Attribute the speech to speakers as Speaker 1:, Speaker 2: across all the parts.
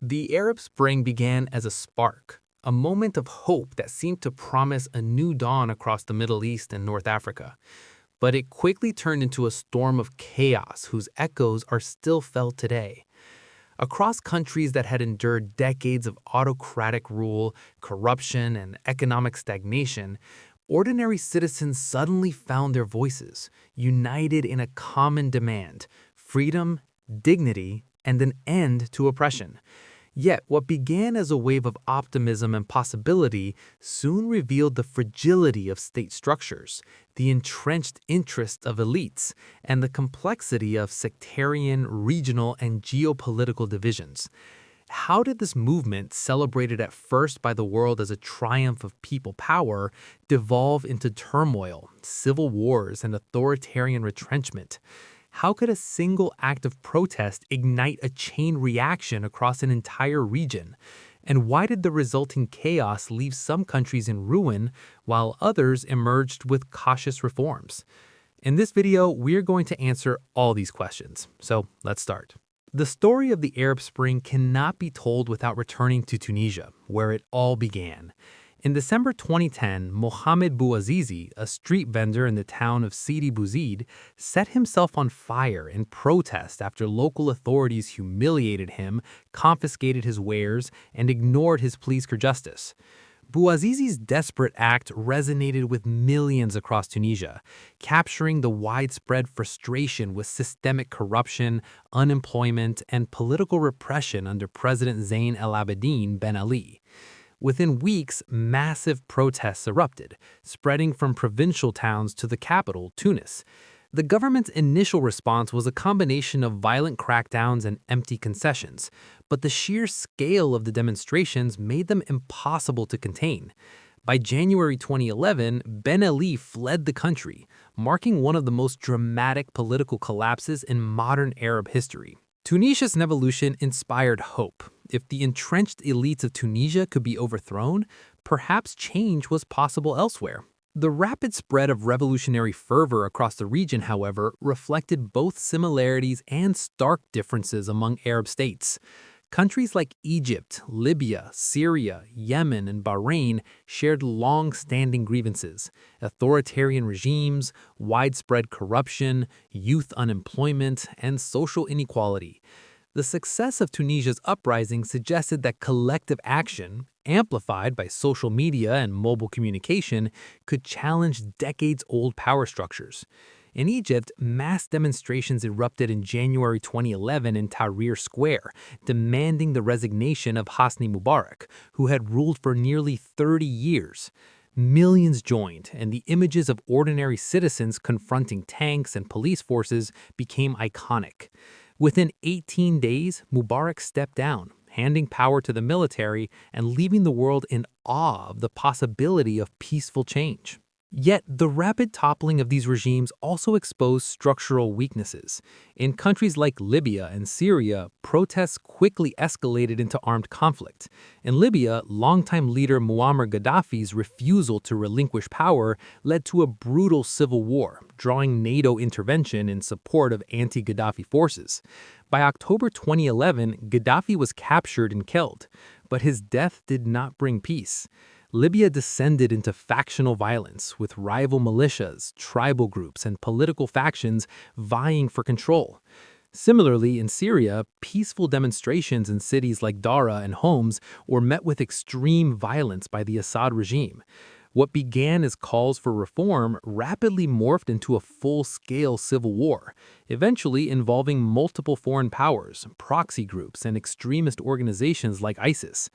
Speaker 1: The Arab Spring began as a spark, a moment of hope that seemed to promise a new dawn across the Middle East and North Africa. But it quickly turned into a storm of chaos whose echoes are still felt today. Across countries that had endured decades of autocratic rule, corruption, and economic stagnation, ordinary citizens suddenly found their voices, united in a common demand: freedom, dignity, and an end to oppression. Yet, what began as a wave of optimism and possibility soon revealed the fragility of state structures, the entrenched interests of elites, and the complexity of sectarian, regional, and geopolitical divisions. How did this movement, celebrated at first by the world as a triumph of people power, devolve into turmoil, civil wars, and authoritarian retrenchment? How could a single act of protest ignite a chain reaction across an entire region? And why did the resulting chaos leave some countries in ruin while others emerged with cautious reforms? In this video, we're going to answer all these questions. So let's start. The story of the Arab Spring cannot be told without returning to Tunisia, where it all began. In December 2010, Mohamed Bouazizi, a street vendor in the town of Sidi Bouzid, set himself on fire in protest after local authorities humiliated him, confiscated his wares, and ignored his pleas for justice. Bouazizi's desperate act resonated with millions across Tunisia, capturing the widespread frustration with systemic corruption, unemployment, and political repression under President Zain El Abidine Ben Ali. Within weeks, massive protests erupted, spreading from provincial towns to the capital, Tunis. The government's initial response was a combination of violent crackdowns and empty concessions, but the sheer scale of the demonstrations made them impossible to contain. By January 2011, Ben Ali fled the country, marking one of the most dramatic political collapses in modern Arab history. Tunisia's evolution inspired hope. If the entrenched elites of Tunisia could be overthrown, perhaps change was possible elsewhere. The rapid spread of revolutionary fervor across the region, however, reflected both similarities and stark differences among Arab states. Countries like Egypt, Libya, Syria, Yemen, and Bahrain shared long-standing grievances: authoritarian regimes, widespread corruption, youth unemployment, and social inequality. The success of Tunisia's uprising suggested that collective action, amplified by social media and mobile communication, could challenge decades-old power structures. In Egypt, mass demonstrations erupted in January 2011 in Tahrir Square, demanding the resignation of Hosni Mubarak, who had ruled for nearly 30 years. Millions joined, and the images of ordinary citizens confronting tanks and police forces became iconic. Within 18 days, Mubarak stepped down, handing power to the military and leaving the world in awe of the possibility of peaceful change. Yet, the rapid toppling of these regimes also exposed structural weaknesses. In countries like Libya and Syria, protests quickly escalated into armed conflict. In Libya, longtime leader Muammar Gaddafi's refusal to relinquish power led to a brutal civil war, drawing NATO intervention in support of anti-Gaddafi forces. By October 2011, Gaddafi was captured and killed, but his death did not bring peace. Libya descended into factional violence, with rival militias, tribal groups, and political factions vying for control. Similarly, in Syria, peaceful demonstrations in cities like Dara and Homs were met with extreme violence by the Assad regime. What began as calls for reform rapidly morphed into a full-scale civil war, eventually involving multiple foreign powers, proxy groups, and extremist organizations like ISIS.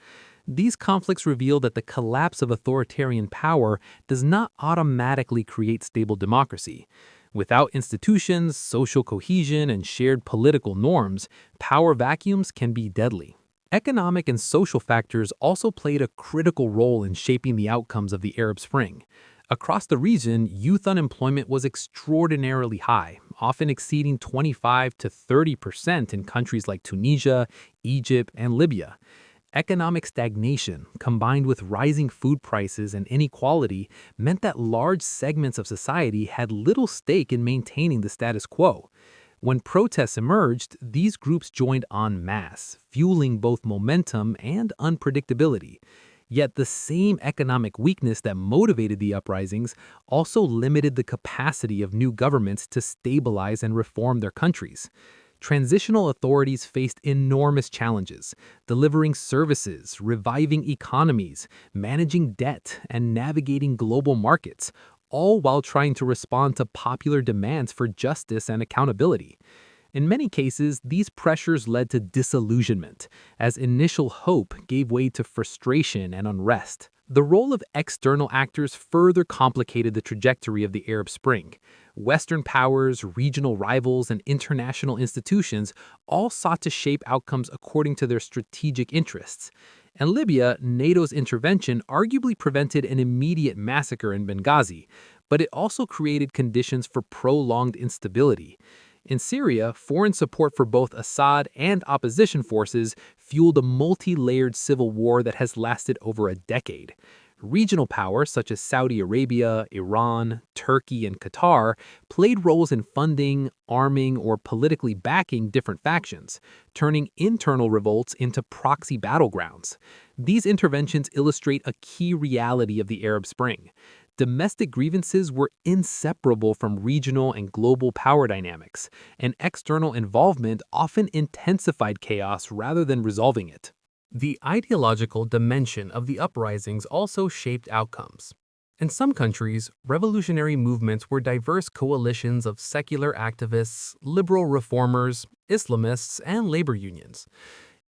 Speaker 1: These conflicts reveal that the collapse of authoritarian power does not automatically create stable democracy. Without institutions, social cohesion, and shared political norms, power vacuums can be deadly. Economic and social factors also played a critical role in shaping the outcomes of the Arab Spring. Across the region, youth unemployment was extraordinarily high, often exceeding 25 to 30% in countries like Tunisia, Egypt, and Libya. Economic stagnation, combined with rising food prices and inequality, meant that large segments of society had little stake in maintaining the status quo.
Speaker 2: When protests emerged, these groups joined en masse, fueling both momentum and unpredictability. Yet the same economic weakness that motivated the uprisings also limited the capacity of new governments to stabilize and reform their countries. Transitional authorities faced enormous challenges, delivering services, reviving economies, managing debt, and navigating global markets, all while trying to respond to popular demands for justice and accountability. In many cases, these pressures led to disillusionment, as initial hope gave way to frustration and unrest. The role of external actors further complicated the trajectory of the Arab Spring. Western powers, regional rivals, and international institutions all sought to shape outcomes according to their strategic interests. In Libya, NATO's intervention arguably prevented an immediate massacre in Benghazi, but it also created conditions for prolonged instability. In Syria, foreign support for both Assad and opposition forces fueled a multi-layered civil war that has lasted over a decade. Regional powers such as Saudi Arabia, Iran, Turkey, and Qatar played roles in funding, arming, or politically backing different factions, turning internal revolts into proxy battlegrounds. These interventions illustrate a key reality of the Arab Spring. Domestic grievances were inseparable from regional and global power dynamics, and external involvement often intensified chaos rather than resolving it.
Speaker 1: The ideological dimension of the uprisings also shaped outcomes. In some countries, revolutionary movements were diverse coalitions of secular activists, liberal reformers, Islamists, and labor unions.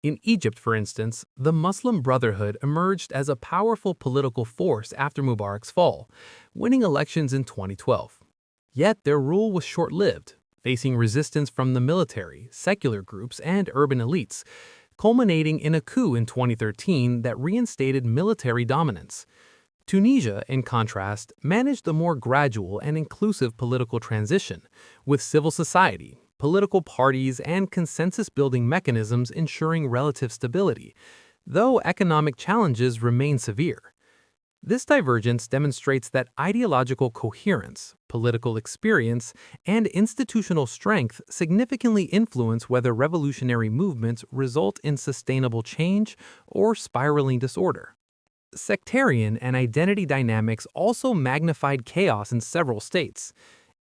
Speaker 1: In Egypt, for instance, the Muslim Brotherhood emerged as a powerful political force after Mubarak's fall, winning elections in 2012. Yet their rule was short-lived, facing resistance from the military, secular groups, and urban elites, culminating in a coup in 2013 that reinstated military dominance. Tunisia, in contrast, managed a more gradual and inclusive political transition, with civil society, political parties, and consensus-building mechanisms ensuring relative stability, though economic challenges remain severe. This divergence demonstrates that ideological coherence, political experience, and institutional strength significantly influence whether revolutionary movements result in sustainable change or spiraling disorder. Sectarian and identity dynamics also magnified chaos in several states.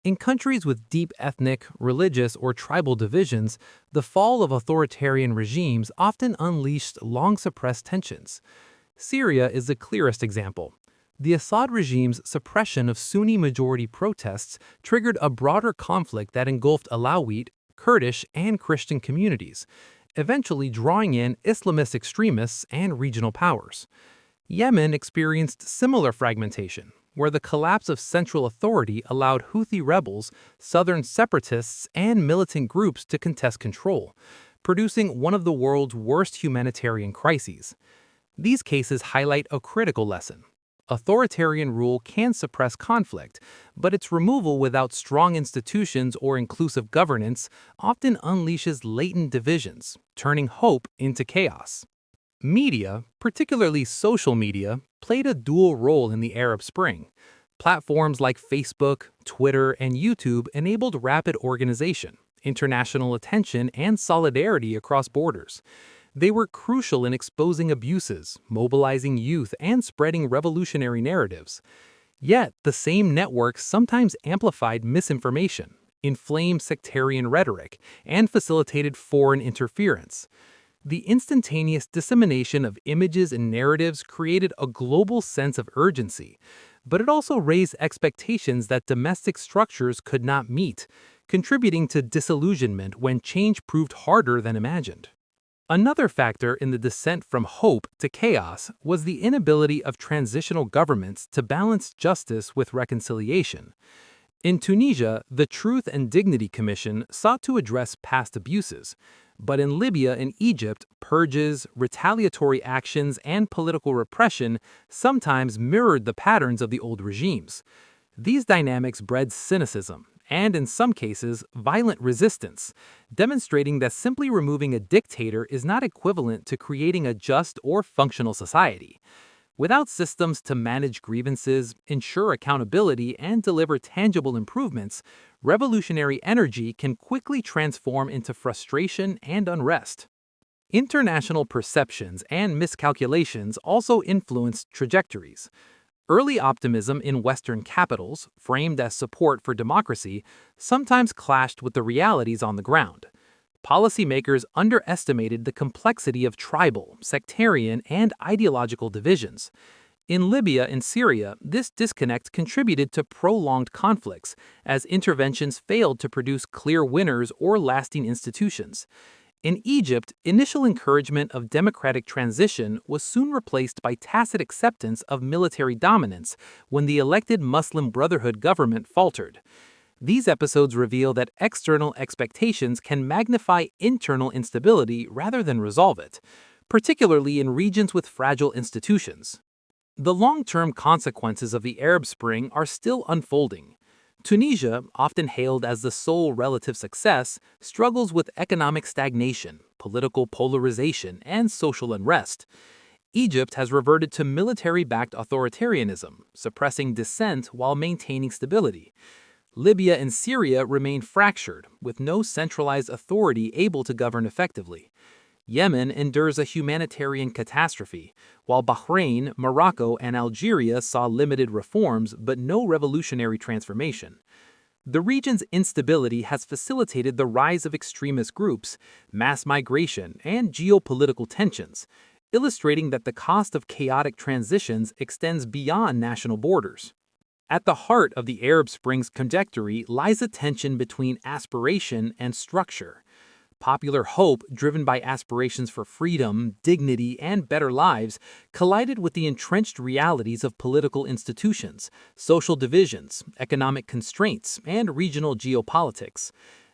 Speaker 1: In countries with deep ethnic, religious, or tribal divisions, the fall of authoritarian regimes often unleashed long-suppressed tensions. Syria is the clearest example. The Assad regime's suppression of Sunni-majority protests triggered a broader conflict that engulfed Alawite, Kurdish, and Christian communities, eventually drawing in Islamist extremists and regional powers. Yemen experienced similar fragmentation, where the collapse of central authority allowed Houthi rebels, southern separatists, and militant groups to contest control, producing one of the world's worst humanitarian crises. These cases highlight a critical lesson. Authoritarian rule can suppress conflict, but its removal without strong institutions or inclusive governance often unleashes latent divisions, turning hope into chaos. Media, particularly social media, played a dual role in the Arab Spring. Platforms like Facebook, Twitter, and YouTube enabled rapid organization, international attention, and solidarity across borders. They were crucial in exposing abuses, mobilizing youth, and spreading revolutionary narratives. Yet, the same networks sometimes amplified misinformation, inflamed sectarian rhetoric, and facilitated foreign interference. The instantaneous dissemination of images and narratives created a global sense of urgency, but it also raised expectations that domestic structures could not meet, contributing to disillusionment when change proved harder than imagined. Another factor in the descent from hope to chaos was the inability of transitional governments to balance justice with reconciliation. In Tunisia, the Truth and Dignity Commission sought to address past abuses, but in Libya and Egypt, purges, retaliatory actions, and political repression sometimes mirrored the patterns of the old regimes. These dynamics bred cynicism, and in some cases, violent resistance, demonstrating that simply removing a dictator is not equivalent to creating a just or functional society.
Speaker 2: Without systems to manage grievances, ensure accountability, and deliver tangible improvements, revolutionary energy can quickly transform into frustration and unrest. International perceptions and miscalculations also influenced trajectories. Early optimism in Western capitals, framed as support for democracy, sometimes clashed with the realities on the ground. Policymakers underestimated the complexity of tribal, sectarian, and ideological divisions. In Libya and Syria, this disconnect contributed to prolonged conflicts, as interventions failed to produce clear winners or lasting institutions. In Egypt, initial encouragement of democratic transition was soon replaced by tacit acceptance of military dominance when the elected Muslim Brotherhood government faltered. These episodes reveal that external expectations can magnify internal instability rather than resolve it, particularly in regions with fragile institutions. The long-term consequences of the Arab Spring are still unfolding. Tunisia, often hailed as the sole relative success, struggles with economic stagnation, political polarization, and social unrest. Egypt has reverted to military-backed authoritarianism, suppressing dissent while maintaining stability. Libya and Syria remain fractured, with no centralized authority able to govern effectively. Yemen endures a humanitarian catastrophe, while Bahrain, Morocco, and Algeria saw limited reforms but no revolutionary transformation. The region's instability has facilitated the rise of extremist groups, mass migration, and geopolitical tensions, illustrating that the cost of chaotic transitions extends beyond national borders. At the heart of the Arab Spring's trajectory lies a tension between aspiration and structure. Popular hope, driven by aspirations for freedom, dignity, and better lives, collided with the entrenched realities of political institutions, social divisions, economic constraints, and regional geopolitics.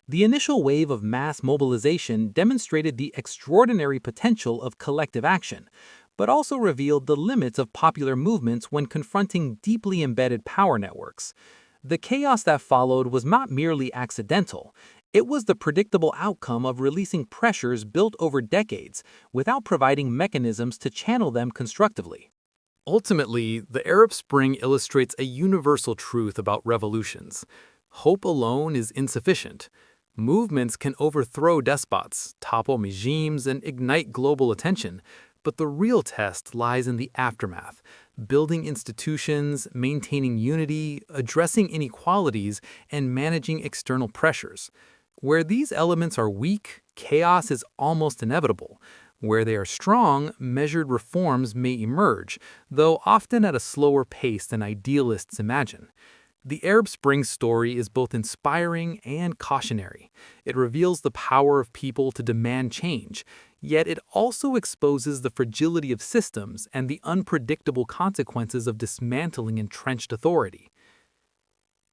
Speaker 2: The initial wave of mass mobilization demonstrated the extraordinary potential of collective action, but also revealed the limits of popular movements when confronting deeply embedded power networks. The chaos that followed was not merely accidental. It was the predictable outcome of releasing pressures built over decades without providing mechanisms to channel them constructively.
Speaker 1: Ultimately, the Arab Spring illustrates a universal truth about revolutions. Hope alone is insufficient. Movements can overthrow despots, topple regimes, and ignite global attention, but the real test lies in the aftermath, building institutions, maintaining unity, addressing inequalities, and managing external pressures. Where these elements are weak, chaos is almost inevitable. Where they are strong, measured reforms may emerge, though often at a slower pace than idealists imagine. The Arab Spring story is both inspiring and cautionary. It reveals the power of people to demand change, yet it also exposes the fragility of systems and the unpredictable consequences of dismantling entrenched authority.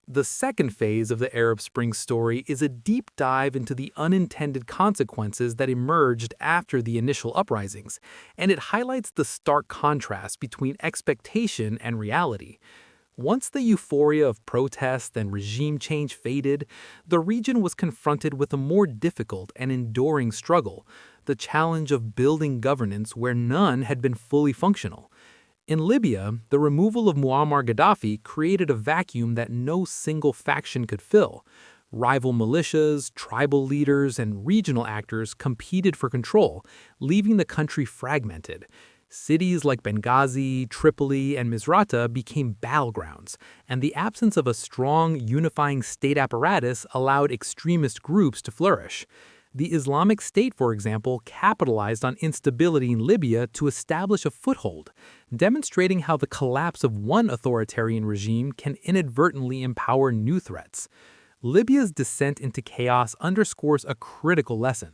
Speaker 1: The second phase of the Arab Spring story is a deep dive into the unintended consequences that emerged after the initial uprisings, and it highlights the stark contrast between expectation and reality. Once the euphoria of protest and regime change faded, the region was confronted with a more difficult and enduring struggle, the challenge of building governance where none had been fully functional. In Libya, the removal of Muammar Gaddafi created a vacuum that no single faction could fill. Rival militias, tribal leaders, and regional actors competed for control, leaving the country fragmented. Cities like Benghazi, Tripoli, and Misrata became battlegrounds, and the absence of a strong, unifying state apparatus allowed extremist groups to flourish. The Islamic State, for example, capitalized on instability in Libya to establish a foothold, demonstrating how the collapse of one authoritarian regime can inadvertently empower new threats. Libya's descent into chaos underscores a critical lesson.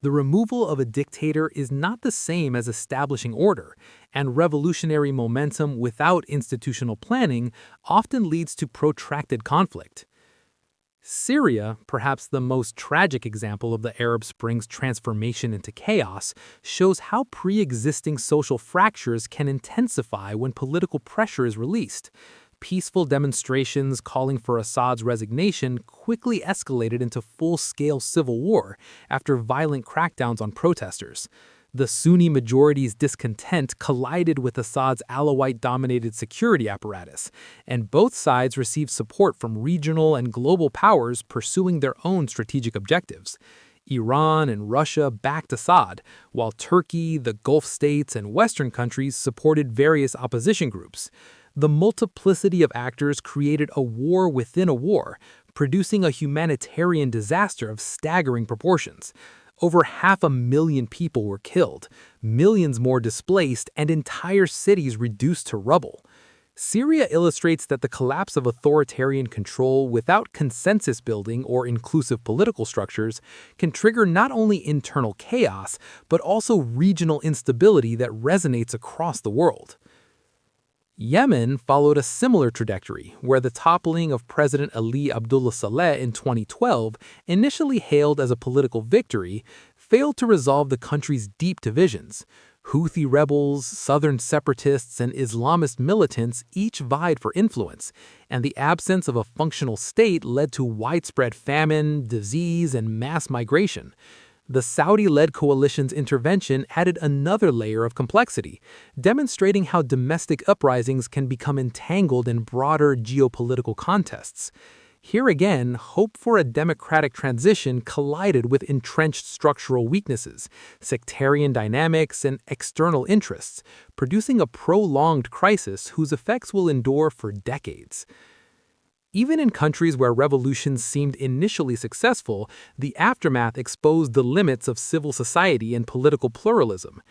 Speaker 1: The removal of a dictator is not the same as establishing order, and revolutionary momentum without institutional planning often leads to protracted conflict. Syria, perhaps the most tragic example of the Arab Spring's transformation into chaos, shows how pre-existing social fractures can intensify when political pressure is released. Peaceful demonstrations calling for Assad's resignation quickly escalated into full-scale civil war after violent crackdowns on protesters.
Speaker 2: The Sunni majority's discontent collided with Assad's Alawite-dominated security apparatus, and both sides received support from regional and global powers pursuing their own strategic objectives. Iran and Russia backed Assad, while Turkey, the Gulf states, and Western countries supported various opposition groups. The multiplicity of actors created a war within a war, producing a humanitarian disaster of staggering proportions. Over 500,000 people were killed, millions more displaced, and entire cities reduced to rubble. Syria illustrates that the collapse of authoritarian control without consensus building or inclusive political structures can trigger not only internal chaos, but also regional instability that resonates across the world. Yemen followed a similar trajectory, where the toppling of President Ali Abdullah Saleh in 2012, initially hailed as a political victory, failed to resolve the country's deep divisions. Houthi rebels, southern separatists, and Islamist militants each vied for influence, and the absence of a functional state led to widespread famine, disease, and mass migration. The Saudi-led coalition's intervention added another layer of complexity, demonstrating how domestic uprisings can become entangled in broader geopolitical contests. Here again, hope for a democratic transition collided with entrenched structural weaknesses, sectarian dynamics, and external interests, producing a prolonged crisis whose effects will endure for decades. Even in countries where revolutions seemed initially successful, the aftermath exposed the limits of civil society and political pluralism.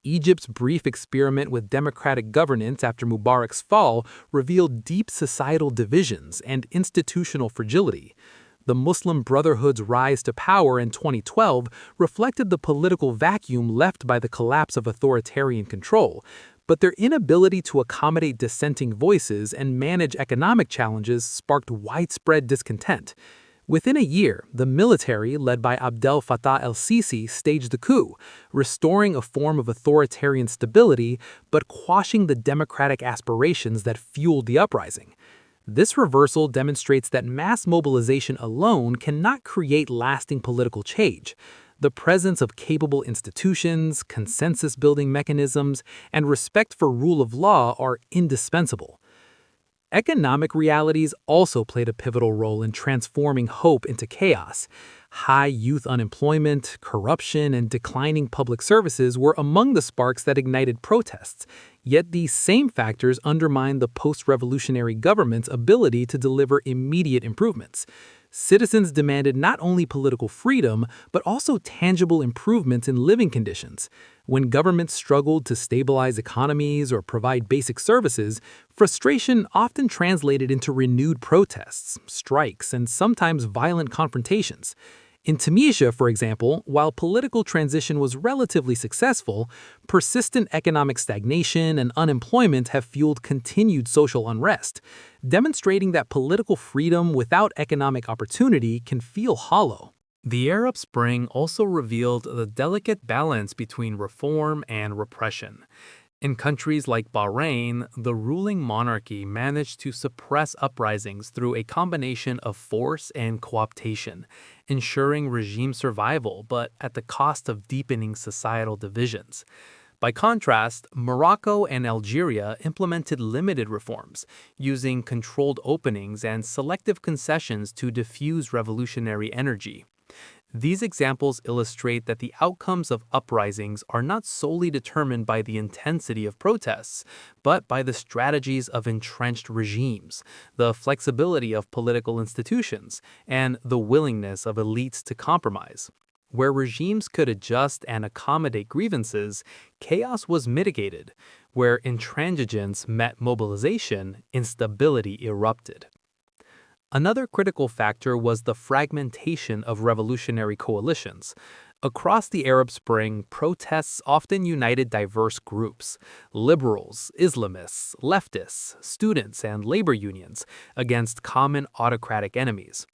Speaker 2: Egypt's brief experiment with democratic governance after Mubarak's fall revealed deep societal divisions and institutional fragility. The Muslim Brotherhood's rise to power in 2012 reflected the political vacuum left by the collapse of authoritarian control, but their inability to accommodate dissenting voices and manage economic challenges sparked widespread discontent. Within a year, the military, led by Abdel Fattah el-Sisi, staged a coup, restoring a form of authoritarian stability but quashing the democratic aspirations that fueled the uprising. This reversal demonstrates that mass mobilization alone cannot create lasting political change. The presence of capable institutions, consensus-building mechanisms, and respect for rule of law are indispensable. Economic realities also played a pivotal role in transforming hope into chaos. High youth unemployment, corruption, and declining public services were among the sparks that ignited protests. Yet these same factors undermined the post-revolutionary government's ability to deliver immediate improvements. Citizens demanded not only political freedom, but also tangible improvements in living conditions. When governments struggled to stabilize economies or provide basic services, frustration often translated into renewed protests, strikes, and sometimes violent confrontations. In Tunisia, for example, while political transition was relatively successful, persistent economic stagnation and unemployment have fueled continued social unrest, demonstrating that political freedom without economic opportunity can feel hollow.
Speaker 1: The Arab Spring also revealed the delicate balance between reform and repression. In countries like Bahrain, the ruling monarchy managed to suppress uprisings through a combination of force and cooptation, ensuring regime survival but at the cost of deepening societal divisions. By contrast, Morocco and Algeria implemented limited reforms, using controlled openings and selective concessions to diffuse revolutionary energy. These examples illustrate that the outcomes of uprisings are not solely determined by the intensity of protests, but by the strategies of entrenched regimes, the flexibility of political institutions, and the willingness of elites to compromise. Where regimes could adjust and accommodate grievances, chaos was mitigated. Where intransigence met mobilization, instability erupted. Another critical factor was the fragmentation of revolutionary coalitions. Across the Arab Spring, protests often united diverse groups: liberals, Islamists, leftists, students, and labor unions against common autocratic enemies.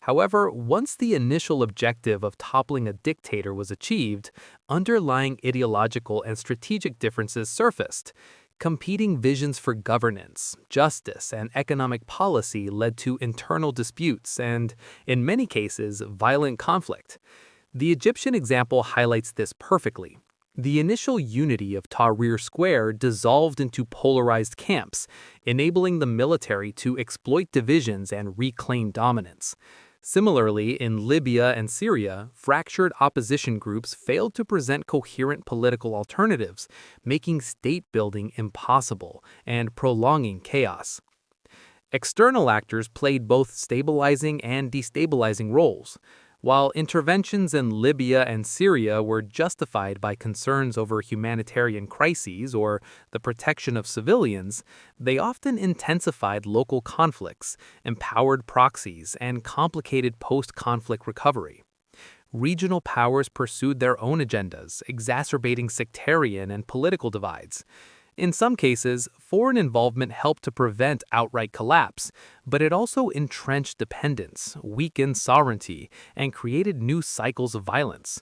Speaker 1: However, once the initial objective of toppling a dictator was achieved, underlying ideological and strategic differences surfaced. Competing visions for governance, justice, and economic policy led to internal disputes and, in many cases, violent conflict. The Egyptian example highlights this perfectly.
Speaker 2: The initial unity of Tahrir Square dissolved into polarized camps, enabling the military to exploit divisions and reclaim dominance. Similarly, in Libya and Syria, fractured opposition groups failed to present coherent political alternatives, making state building impossible and prolonging chaos. External actors played both stabilizing and destabilizing roles. While interventions in Libya and Syria were justified by concerns over humanitarian crises or the protection of civilians, they often intensified local conflicts, empowered proxies, and complicated post-conflict recovery. Regional powers pursued their own agendas, exacerbating sectarian and political divides. In some cases, foreign involvement helped to prevent outright collapse, but it also entrenched dependence, weakened sovereignty, and created new cycles of violence.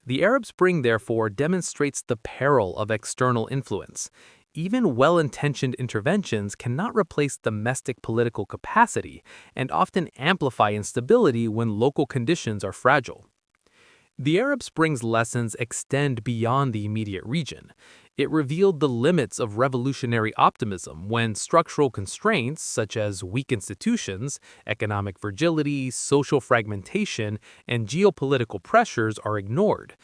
Speaker 2: The Arab Spring, therefore, demonstrates the peril of external influence. Even well-intentioned interventions cannot replace domestic political capacity and often amplify instability when local conditions are fragile. The Arab Spring's lessons extend beyond the immediate region. It revealed the limits of revolutionary optimism when structural constraints such as weak institutions, economic fragility, social fragmentation, and geopolitical pressures are ignored.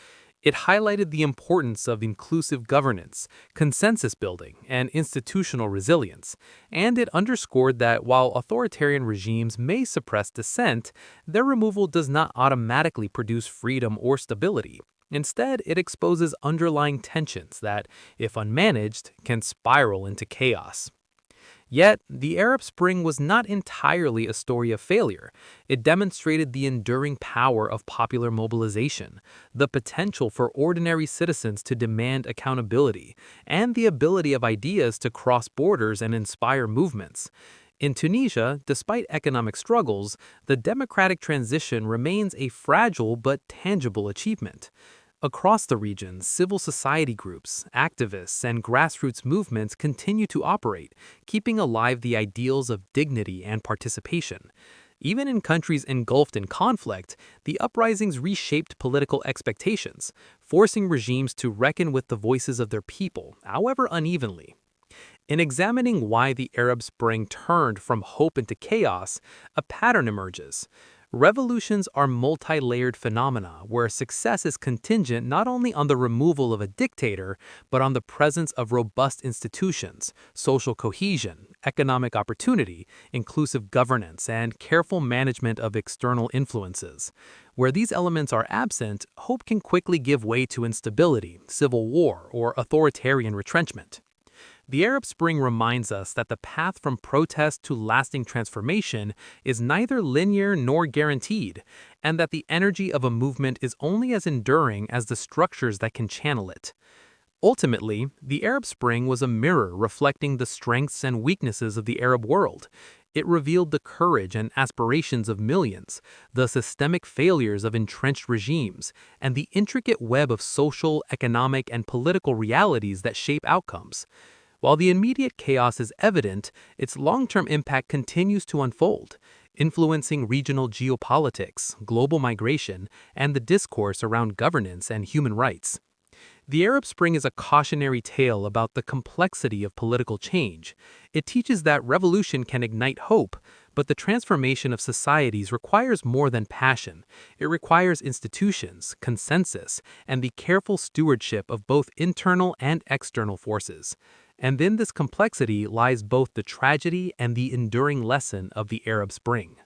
Speaker 2: It highlighted the importance of inclusive governance, consensus building, and institutional resilience, and it underscored that while authoritarian regimes may suppress dissent, their removal does not automatically produce freedom or stability. Instead, it exposes underlying tensions that, if unmanaged, can spiral into chaos. Yet, the Arab Spring was not entirely a story of failure. It demonstrated the enduring power of popular mobilization, the potential for ordinary citizens to demand accountability, and the ability of ideas to cross borders and inspire movements. In Tunisia, despite economic struggles, the democratic transition remains a fragile but tangible achievement. Across the region, civil society groups, activists, and grassroots movements continue to operate, keeping alive the ideals of dignity and participation. Even in countries engulfed in conflict, the uprisings reshaped political expectations, forcing regimes to reckon with the voices of their people, however unevenly. In examining why the Arab Spring turned from hope into chaos, a pattern emerges. Revolutions are multi-layered phenomena where success is contingent not only on the removal of a dictator, but on the presence of robust institutions, social cohesion, economic opportunity, inclusive governance, and careful management of external influences. Where these elements are absent, hope can quickly give way to instability, civil war, or authoritarian retrenchment. The Arab Spring reminds us that the path from protest to lasting transformation is neither linear nor guaranteed, and that the energy of a movement is only as enduring as the structures that can channel it. Ultimately, the Arab Spring was a mirror reflecting the strengths and weaknesses of the Arab world. It revealed the courage and aspirations of millions, the systemic failures of entrenched regimes, and the intricate web of social, economic, and political realities that shape outcomes. While the immediate chaos is evident, its long-term impact continues to unfold, influencing regional geopolitics, global migration, and the discourse around governance and human rights. The Arab Spring is a cautionary tale about the complexity of political change. It teaches that revolution can ignite hope, but the transformation of societies requires more than passion. It requires institutions, consensus, and the careful stewardship of both internal and external forces. And in this complexity lies both the tragedy and the enduring lesson of the Arab Spring.